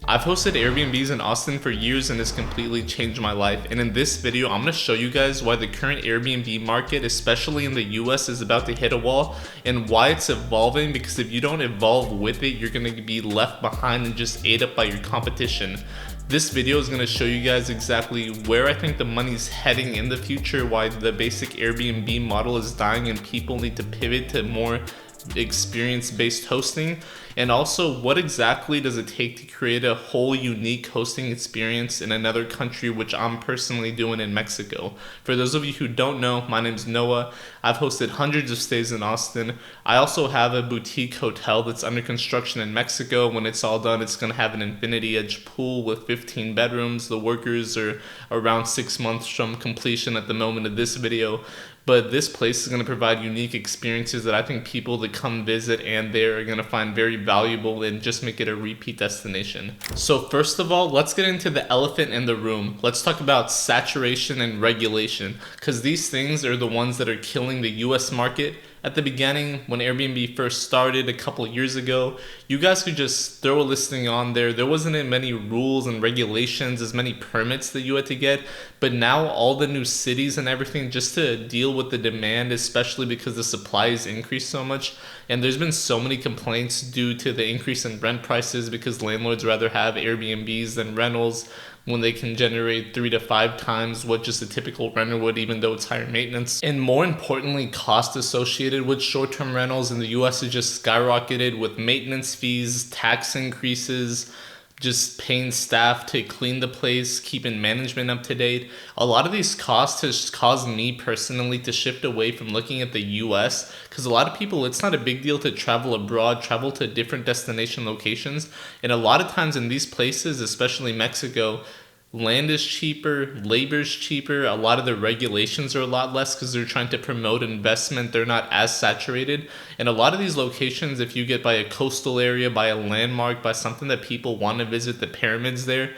I've hosted Airbnbs in Austin for years and it's completely changed my life. And in this video, I'm going to show you guys why the current Airbnb market, especially in the US, is about to hit a wall and why it's evolving, because if you don't evolve with it, you're going to be left behind and just ate up by your competition. This video is going to show you guys exactly where I think the money's heading in the future, why the basic Airbnb model is dying and people need to pivot to more experience-based hosting, and also what exactly does it take to create a whole unique hosting experience in another country, which I'm personally doing in Mexico. For those of you who don't know, my name's Noah. I've hosted hundreds of stays in Austin. I also have a boutique hotel that's under construction in Mexico. When it's all done, it's going to have an infinity edge pool with 15 bedrooms. The workers are around 6 months from completion at the moment of this video. But this place is going to provide unique experiences that I think people that come visit and there are going to find very valuable and just make it a repeat destination. So first of all, let's get into the elephant in the room. Let's talk about saturation and regulation, because these things are the ones that are killing the US market. At the beginning, when Airbnb first started a couple of years ago, you guys could just throw a listing on there. There wasn't as many rules and regulations, as many permits that you had to get. But now all the new cities and everything, just to deal with the demand, especially because the supply has increased so much. And there's been so many complaints due to the increase in rent prices because landlords rather have Airbnbs than rentals, when they can generate 3 to 5 times what just a typical renter would, even though it's higher maintenance. And more importantly, cost associated with short-term rentals in the US is just skyrocketed with maintenance fees, tax increases, just paying staff to clean the place, keeping management up to date. A lot of these costs has caused me personally to shift away from looking at the US, because a lot of people, it's not a big deal to travel abroad, travel to different destination locations. And a lot of times in these places, especially Mexico, land is cheaper, labor's cheaper, a lot of the regulations are a lot less because they're trying to promote investment, they're not as saturated. And a lot of these locations, if you get by a coastal area, by a landmark, by something that people want to visit, the pyramids there,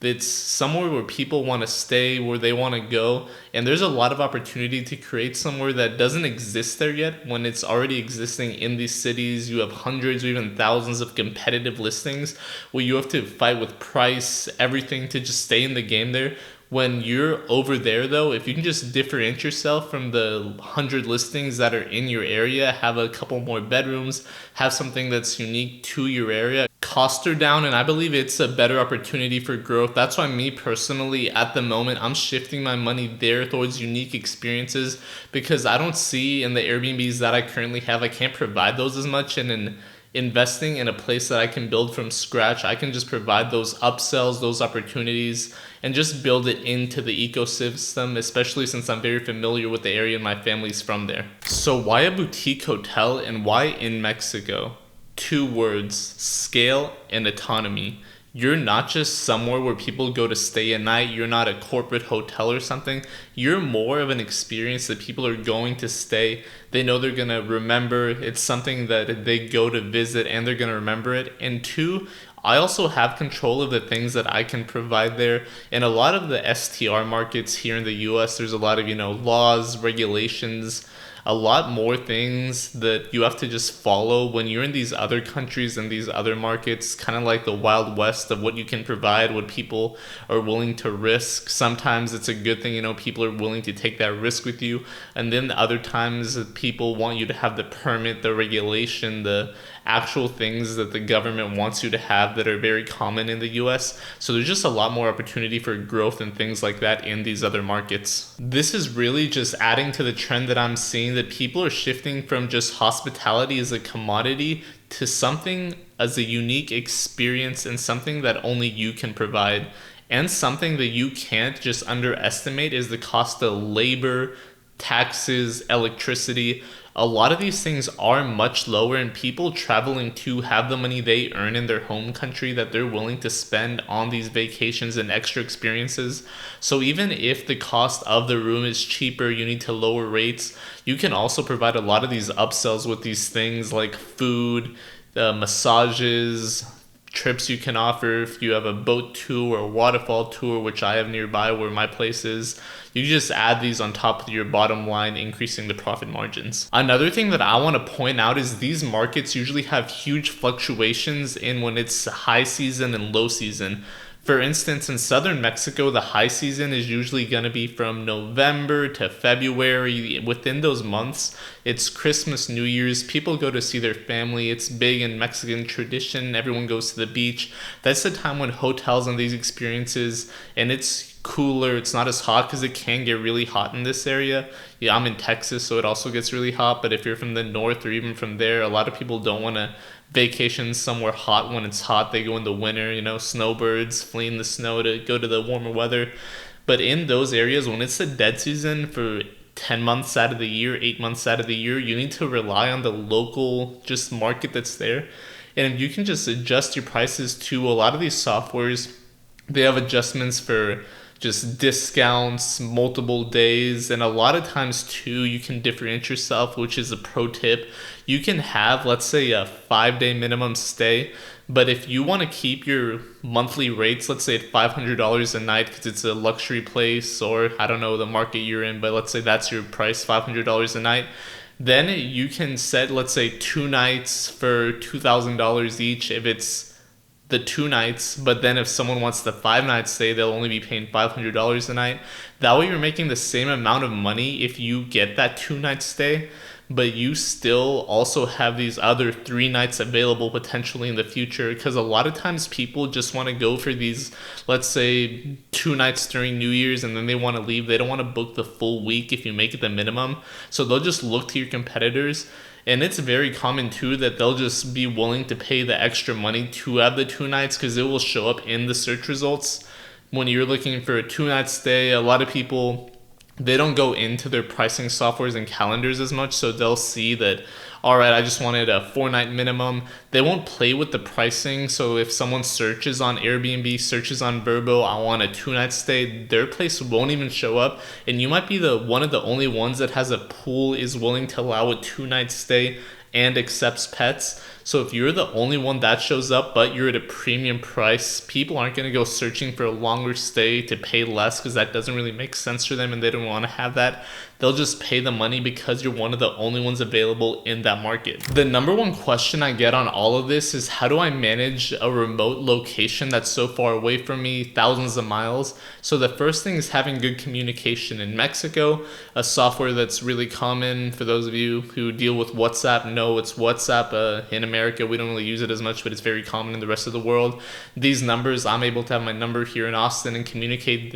it's somewhere where people want to stay, where they want to go. And there's a lot of opportunity to create somewhere that doesn't exist there yet. When it's already existing in these cities, you have hundreds or even thousands of competitive listings where you have to fight with price, everything to just stay in the game there. When you're over there though, if you can just differentiate yourself from the 100 listings that are in your area, have a couple more bedrooms, have something that's unique to your area, costs are down, and I believe it's a better opportunity for growth. That's why me personally, at the moment, I'm shifting my money there towards unique experiences, because I don't see in the Airbnbs that I currently have, I can't provide those as much. And in investing in a place that I can build from scratch, I can just provide those upsells, those opportunities, and just build it into the ecosystem, especially since I'm very familiar with the area and my family's from there. So why a boutique hotel and why in Mexico? 2 words: scale and autonomy. You're not just somewhere where people go to stay at night. You're not a corporate hotel or something. You're more of an experience that people are going to stay. They know they're going to remember. It's something that they go to visit and they're going to remember it. And 2, I also have control of the things that I can provide there. In a lot of the STR markets here in the US, there's a lot of, laws, regulations, a lot more things that you have to just follow when you're in these other countries and these other markets, kind of like the Wild West of what you can provide, what people are willing to risk. Sometimes it's a good thing, people are willing to take that risk with you. And then other times people want you to have the permit, the regulation, the actual things that the government wants you to have that are very common in the US. So there's just a lot more opportunity for growth and things like that in these other markets. This is really just adding to the trend that I'm seeing, that people are shifting from just hospitality as a commodity to something as a unique experience and something that only you can provide. And something that you can't just underestimate is the cost of labor, taxes, electricity. A lot of these things are much lower, and people traveling to have the money they earn in their home country that they're willing to spend on these vacations and extra experiences. So even if the cost of the room is cheaper, you need to lower rates, you can also provide a lot of these upsells with these things like food, massages, trips you can offer. If you have a boat tour or waterfall tour, which I have nearby where my place is, you just add these on top of your bottom line, increasing the profit margins. Another thing that I want to point out is these markets usually have huge fluctuations in when it's high season and low season. For instance, in southern Mexico, the high season is usually going to be from November to February. Within those months, it's Christmas, New Year's. People go to see their family. It's big in Mexican tradition. Everyone goes to the beach. That's the time when hotels and these experiences, and it's cooler. It's not as hot because it can get really hot in this area. Yeah, I'm in Texas, so it also gets really hot. But if you're from the north or even from there, a lot of people don't want to vacation somewhere hot when it's hot. They go in the winter, snowbirds fleeing the snow to go to the warmer weather. But in those areas, when it's the dead season for 10 months out of the year, 8 months out of the year, you need to rely on the local just market that's there. And you can just adjust your prices to a lot of these softwares. They have adjustments for just discounts, multiple days, and a lot of times too, you can differentiate yourself, which is a pro tip. You can have, let's say, a 5-day minimum stay, but if you want to keep your monthly rates, let's say at $500 a night because it's a luxury place, or I don't know the market you're in, but let's say that's your price, $500 a night, then you can set, let's say, 2 nights for $2,000 each if it's the 2 nights, but then if someone wants the 5-night stay, they'll only be paying $500 a night. That way you're making the same amount of money if you get that 2-night stay, but you still also have these other 3 nights available potentially in the future, because a lot of times people just want to go for these, let's say, 2 nights during New Year's, and then they want to leave. They don't want to book the full week if you make it the minimum, so they'll just look to your competitors. And it's very common too that they'll just be willing to pay the extra money to have the 2 nights because it will show up in the search results. When you're looking for a 2-night stay, a lot of people, they don't go into their pricing softwares and calendars as much, so they'll see that, all right, I just wanted a 4-night minimum. They won't play with the pricing, so if someone searches on Airbnb, searches on Vrbo, I want a 2-night stay, their place won't even show up, and you might be one of the only ones that has a pool is willing to allow a 2-night stay and accepts pets. So if you're the only one that shows up, but you're at a premium price, people aren't going to go searching for a longer stay to pay less because that doesn't really make sense for them and they don't want to have that. They'll just pay the money because you're one of the only ones available in that market. The number one question I get on all of this is, how do I manage a remote location that's so far away from me, thousands of miles? So the first thing is having good communication. In Mexico, a software that's really common for those of you who deal with WhatsApp know it's WhatsApp. In America, we don't really use it as much, but it's very common in the rest of the world. These numbers, I'm able to have my number here in Austin and communicate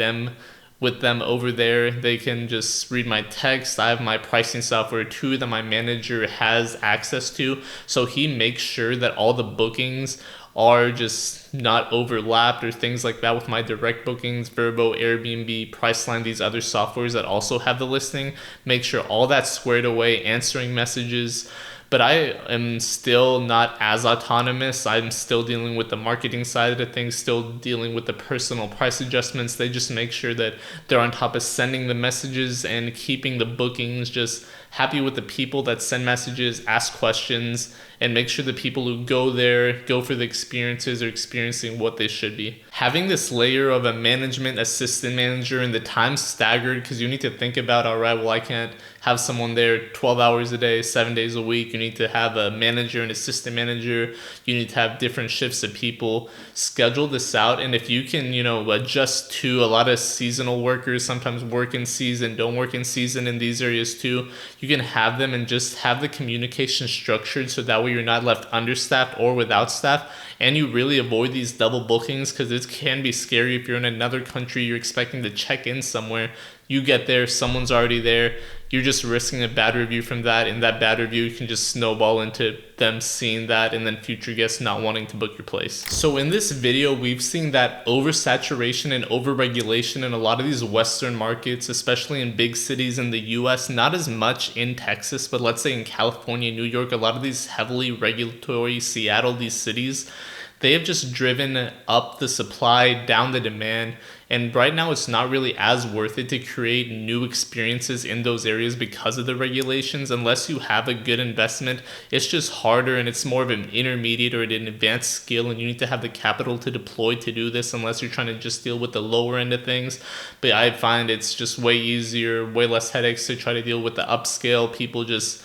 with them over there. They can just read my text. I have my pricing software too that my manager has access to. So he makes sure that all the bookings are just not overlapped or things like that with my direct bookings, Vrbo, Airbnb, Priceline, these other softwares that also have the listing. Make sure all that's squared away, answering messages. But I am still not as autonomous. I'm still dealing with the marketing side of things, still dealing with the personal price adjustments. They just make sure that they're on top of sending the messages and keeping the bookings, just happy with the people that send messages, ask questions, and make sure the people who go there, go for the experiences, are experiencing what they should be. Having this layer of a management assistant manager and the time staggered, because you need to think about, all right, well, I can't have someone there 12 hours a day, 7 days a week. You need to have a manager and assistant manager. You need to have different shifts of people. Schedule this out. And if you can, adjust to a lot of seasonal workers, sometimes work in season, don't work in season in these areas too, you can have them and just have the communication structured so that way you're not left understaffed or without staff. And you really avoid these double bookings, because it can be scary if you're in another country, you're expecting to check in somewhere. You get there, someone's already there. You're just risking a bad review from that, and that bad review can just snowball into them seeing that and then future guests not wanting to book your place. So in this video, we've seen that oversaturation and overregulation in a lot of these Western markets, especially in big cities in the US, not as much in Texas, but let's say in California, New York, a lot of these heavily regulatory, Seattle, these cities, they have just driven up the supply, down the demand. And right now it's not really as worth it to create new experiences in those areas because of the regulations. Unless you have a good investment, it's just harder, and it's more of an intermediate or an advanced skill, and you need to have the capital to deploy to do this unless you're trying to just deal with the lower end of things. But I find it's just way easier, way less headaches to try to deal with the upscale. People just,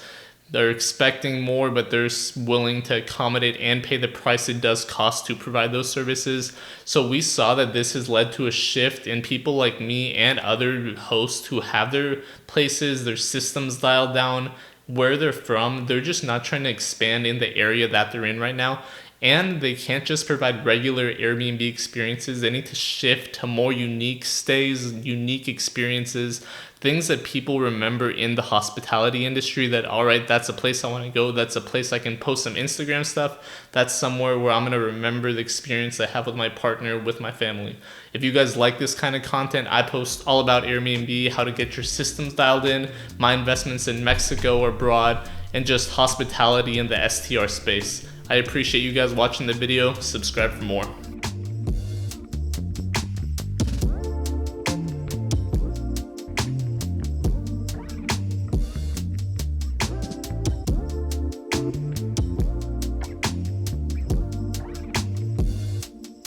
they're expecting more, but they're willing to accommodate and pay the price it does cost to provide those services. So we saw that this has led to a shift in people like me and other hosts who have their places, their systems dialed down, where they're from. They're just not trying to expand in the area that they're in right now. And they can't just provide regular Airbnb experiences. They need to shift to more unique stays, unique experiences, things that people remember in the hospitality industry, that, all right, that's a place I want to go. That's a place I can post some Instagram stuff. That's somewhere where I'm going to remember the experience I have with my partner, with my family. If you guys like this kind of content, I post all about Airbnb, how to get your systems dialed in, my investments in Mexico or abroad, and just hospitality in the STR space. I appreciate you guys watching the video. Subscribe for more.